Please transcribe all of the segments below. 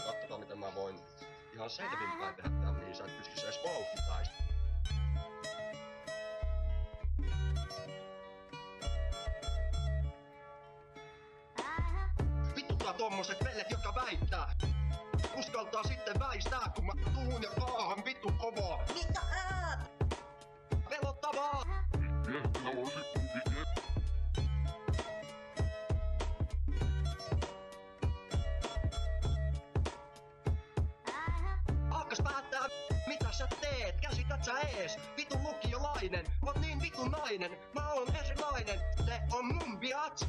Katsotaan miten mä voin ihan selvinpäin tehdä tämän, niin sä et pystyis edes vauhtitais. Vituttaa tommoset vellet, jotka väittää. Uskaltaa sitten väistää, kun mä tuun ja kaahan vittu kovaa. Mitä aat? Pelottavaa! Alkas päättää, mitä sä teet, käsität sä ees? Vitun lukiolainen, oot niin vitun nainen, mä oon erilainen, se on mun biats.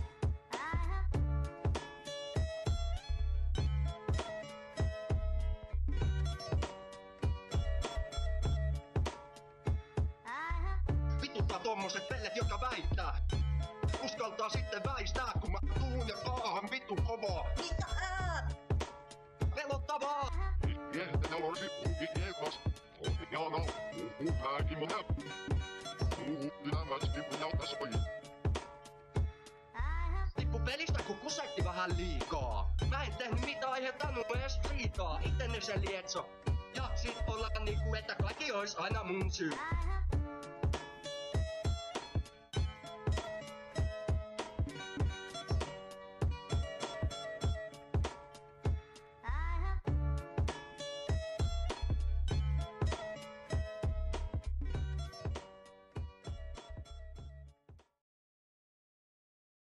Vituttaa tommoset vellet, jotka väittää. Uskaltaa sitten väistää, kun mä tuun ja kaahan vitun kovaa. Mitä aat? Pelottavaa! Tippu pelistä, kun kusetti vähän liikaa. Mä en tehnyt mitään aiheuttanut edes riitaa. Ittenne se lietso. Ja sit olla niinku, että kaikki ois aina mun syy.